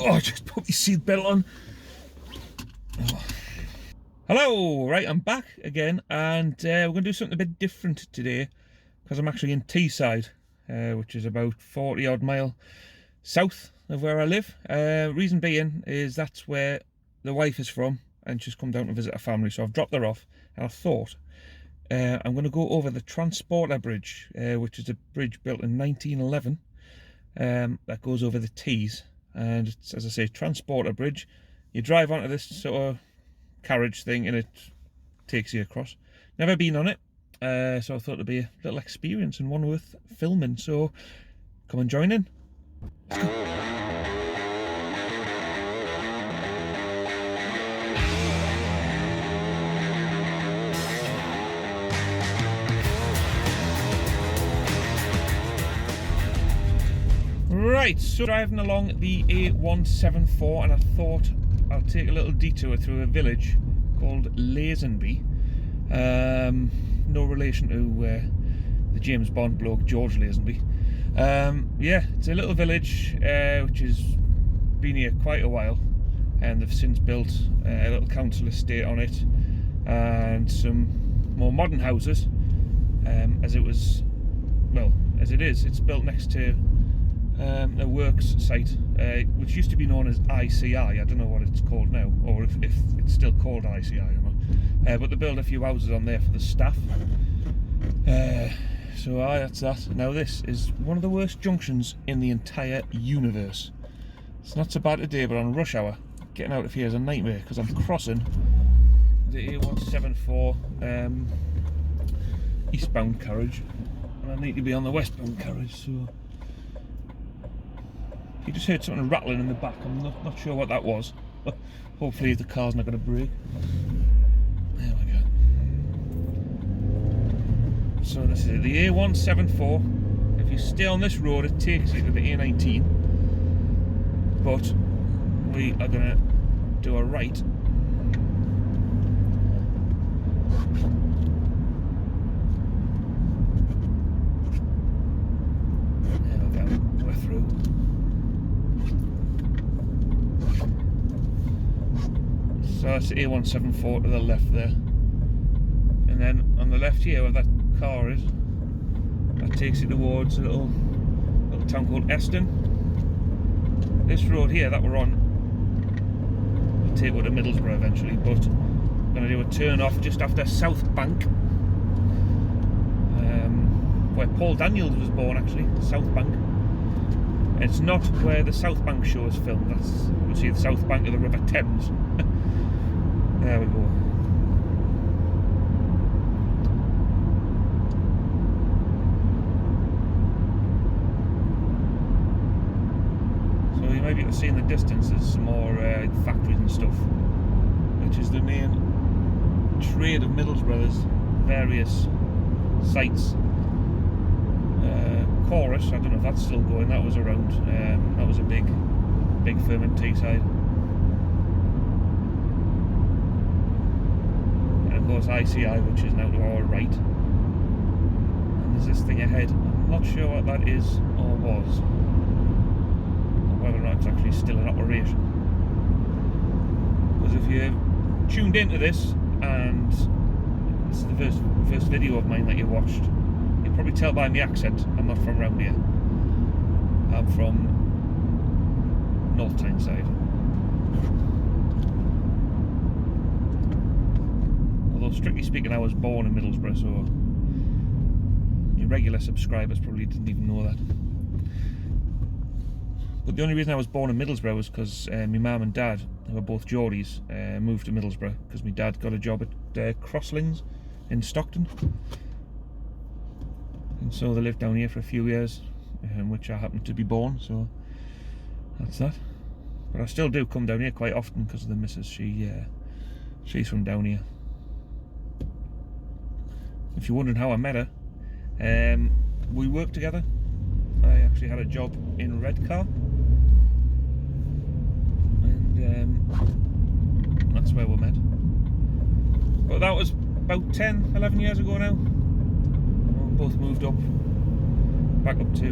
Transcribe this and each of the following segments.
Oh, I just put my seatbelt on. Oh. Hello, right, I'm back again, and we're going to do something a bit different today, because I'm actually in Teesside, which is about 40 odd mile south of where I live. Reason being is that's where the wife is from, and she's come down to visit her family, so I've dropped her off, and I thought I'm going to go over the Transporter Bridge, which is a bridge built in 1911, that goes over the Tees. And it's, as I say, Transporter Bridge. You drive onto this sort of carriage thing and it takes you across. Never been on it, so I thought it'd be a little experience and one worth filming, so come and join in. Right, so driving along the A174, and I thought I'll take a little detour through a village called Lazenby. No relation to the James Bond bloke George Lazenby. Yeah, it's a little village which has been here quite a while, and they've since built a little council estate on it and some more modern houses. As it is, it's built next to a works site, which used to be known as ICI. I don't know what it's called now, or if it's still called ICI or not. But they built a few houses on there for the staff. So that's that. Now this is one of the worst junctions in the entire universe. It's not so bad today, but on rush hour, getting out of here is a nightmare, because I'm crossing the A174 eastbound carriage, and I need to be on the westbound carriage, so... You just heard something rattling in the back. I'm not sure what that was. Hopefully the car's not going to break. There we go. So this is it, the A174. If you stay on this road, it takes you to the A19. But we are going to do a right. There we go. We're through. So that's the A174 to the left there, and then on the left here where that car is, that takes you towards a little town called Eston. This road here that we're on will take you to Middlesbrough eventually, but we're going to do a turn off just after South Bank, where Paul Daniels was born, actually. South Bank. It's not where the South Bank show is filmed. That's, you see, the South Bank of the River Thames. There we go. So you might be able to see in the distance there's some more factories and stuff, which is the main trade of Middlesbrough. There's various sites. Chorus, I don't know if that's still going, that was around, that was a big firm in Teesside. And of course ICI, which is now to our right. And there's this thing ahead. I'm not sure what that is or was, or whether or not it's actually still in operation. Because if you've tuned into this, and this is the first video of mine that you watched, you probably tell by my accent I'm not from round here. I'm from North Teesside. Although strictly speaking I was born in Middlesbrough, so your regular subscribers probably didn't even know that. But the only reason I was born in Middlesbrough was because my mum and dad, who were both Geordies, moved to Middlesbrough because my dad got a job at Crosslings in Stockton. And so they lived down here for a few years, in which I happened to be born, so that's that. But I still do come down here quite often because of the missus. She's from down here. If you're wondering how I met her, we worked together. I actually had a job in Redcar, and that's where we met. But that was about 10, 11 years ago now. Both moved up, back up to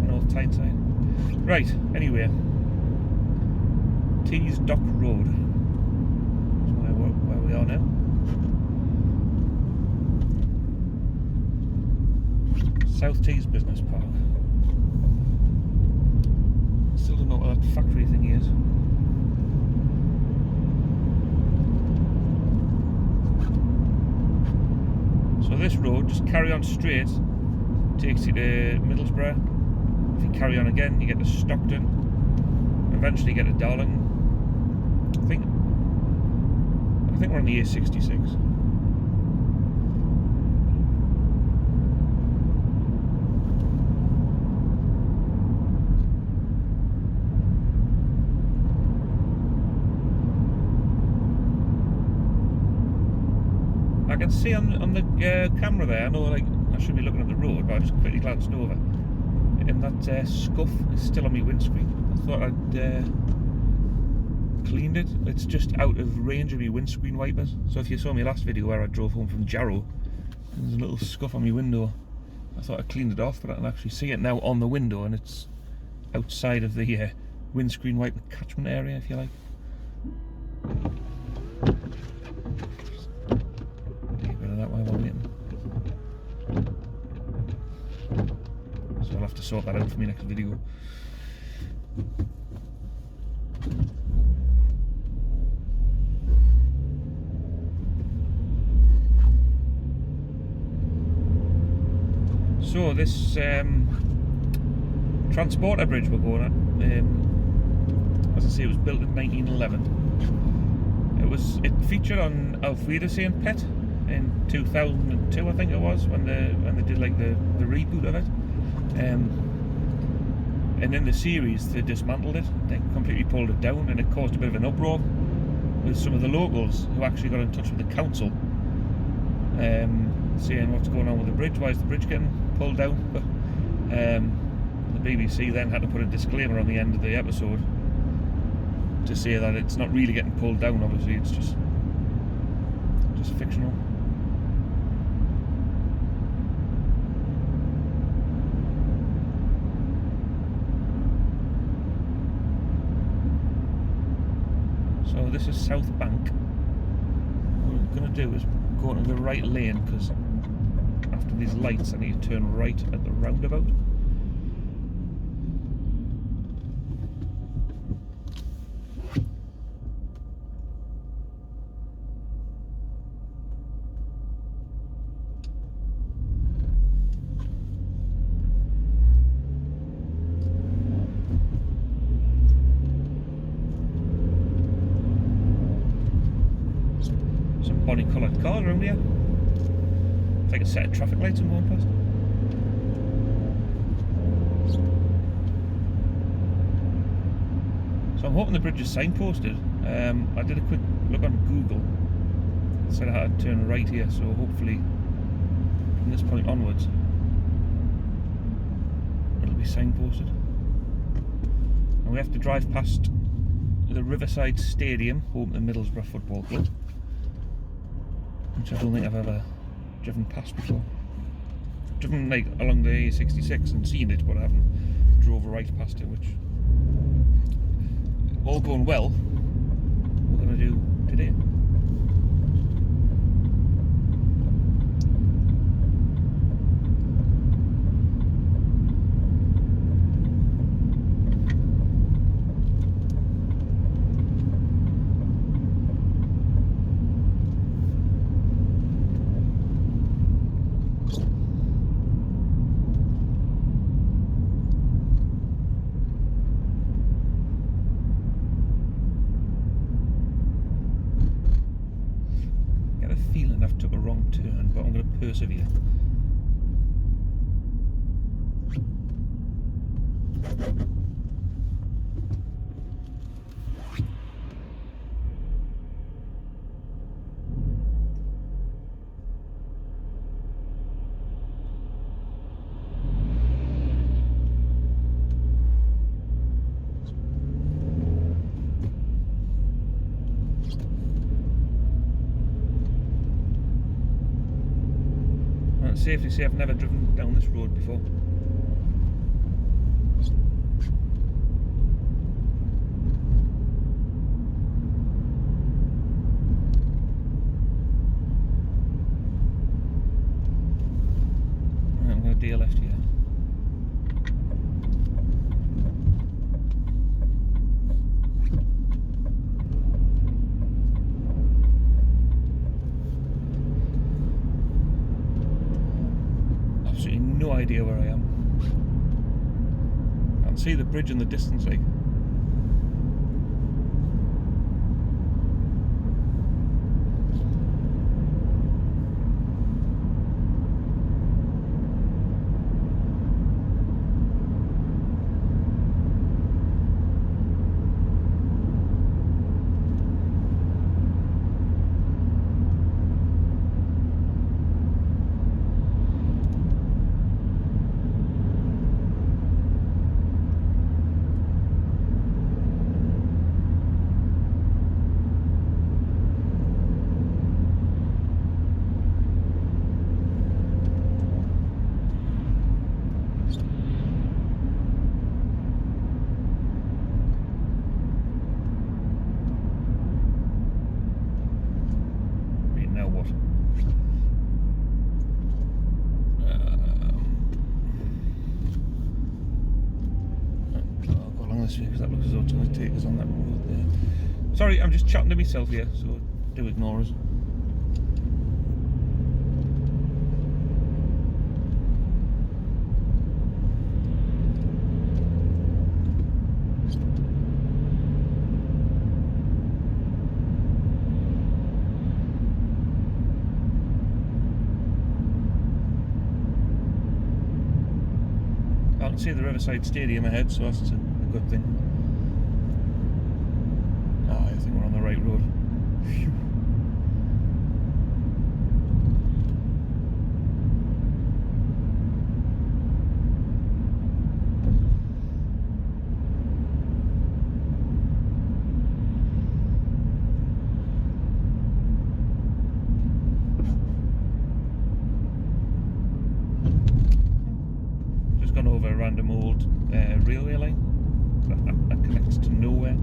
North Tyneside. Right, anyway, Tees Dock Road. That's where we are now. South Tees Business Park. Still don't know what that factory thing is. So this road, just carry on straight, takes you to Middlesbrough. If you carry on again, you get to Stockton. Eventually get to Darlington. I think we're on the A66. I can see on the camera there, I know like I should be looking at the road, but I just quickly glanced over, and that scuff is still on my windscreen. I thought I'd cleaned it. It's just out of range of my windscreen wipers. So if you saw my last video where I drove home from Jarrow, there's a little scuff on my window. I thought I cleaned it off, but I can actually see it now on the window, and it's outside of the windscreen wiper catchment area, if you like. That way while waiting. So I'll have to sort that out for my next video. So this transporter bridge we're going at, as I say, it was built in 1911. It featured on Auf Wiedersehen Pet in 2002, I think it was, when they did like the reboot of it, and in the series they dismantled it. They completely pulled it down, and it caused a bit of an uproar with some of the locals who actually got in touch with the council, saying what's going on with the bridge, why is the bridge getting pulled down. But the BBC then had to put a disclaimer on the end of the episode to say that it's not really getting pulled down, obviously it's just fictional. So this is South Bank. What I'm going to do is go into the right lane, because after these lights I need to turn right at the roundabout. Bonnie coloured cars around here. It's like a set of traffic lights I'm going past. So I'm hoping the bridge is signposted. I did a quick look on Google. It said I had to turn right here, so hopefully from this point onwards it'll be signposted. And we have to drive past the Riverside Stadium, home to Middlesbrough Football Club, which I don't think I've ever driven past before. I've driven like along the A66 and seen it, but I haven't drove right past it, which, all going well, we're going to do today. Took a wrong turn, but I'm going to persevere. Safe to say I've never driven down this road before. idea where I am. I can see the bridge in the distance, like. Because that looks as though it's going to take us on that road there. Sorry, I'm just chatting to myself here, so do ignore us. I can see the Riverside Stadium ahead, so that's a good thing. Ah, I think we're on the right road. Phew. Just gone over a random old railway line that connects to nowhere.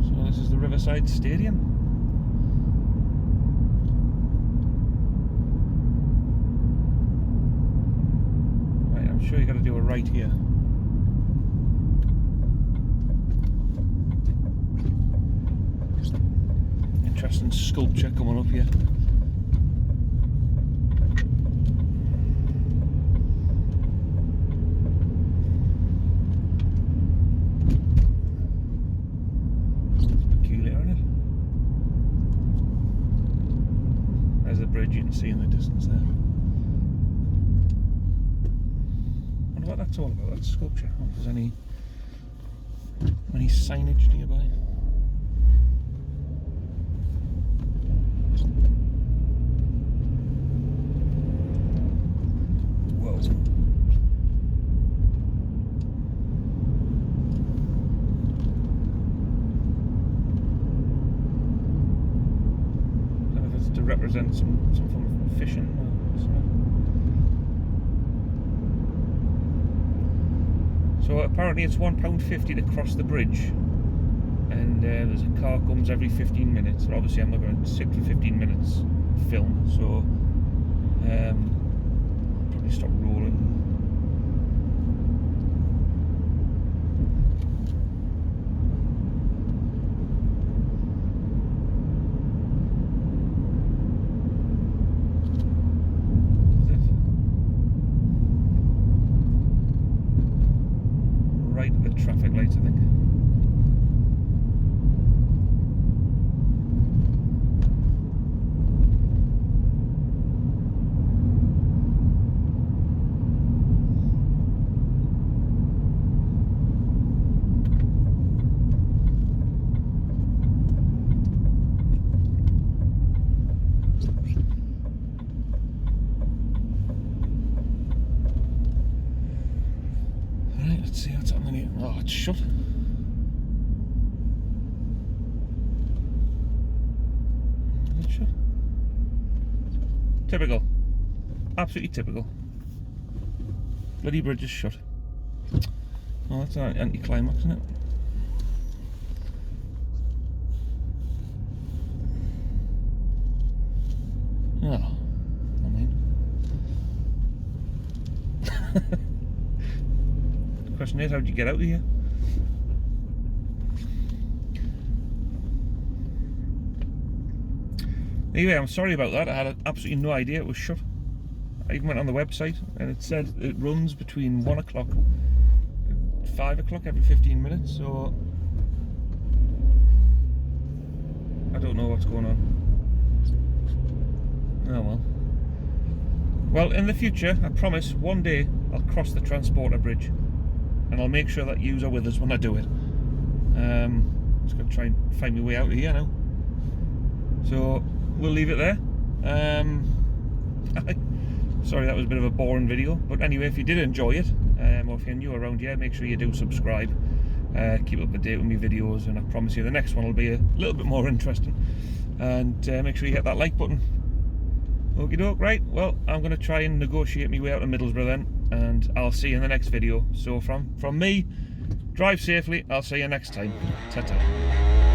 So this is the Riverside Stadium. Right, I'm sure you got to do a right here. Interesting sculpture coming up here. Bridge you can see in the distance there. I wonder what that's all about, that sculpture. I wonder if there's any signage nearby. Whoa. I don't know if it's to represent some form of fishing or something. So apparently it's £1.50 to cross the bridge, and there's a car comes every 15 minutes. So obviously I'm not going to sit for 15 minutes film, so I'll probably stop rolling. Traffic lights, I think. Alright, let's see what's happening here. Oh, it's shut. Is it shut? Typical. Absolutely typical. Bloody bridge is shut. Oh, that's an anticlimax, isn't it? Oh, I mean. The question is, how did you get out of here? Anyway, I'm sorry about that. I had absolutely no idea it was shut. I even went on the website and it said it runs between 1 o'clock and 5 o'clock every 15 minutes, so I don't know what's going on. Oh well. Well, in the future, I promise, one day I'll cross the transporter bridge and I'll make sure that yous are with us when I do it. Just going to try and find my way out of here now. So, we'll leave it there. Sorry, that was a bit of a boring video, but anyway, if you did enjoy it, or if you're new around here, make sure you do subscribe. Keep up to date with my videos, and I promise you the next one will be a little bit more interesting. And make sure you hit that like button. Okie doke, right, well, I'm going to try and negotiate my way out of Middlesbrough then, and I'll see you in the next video. So from me, drive safely, I'll see you next time. Ta-ta.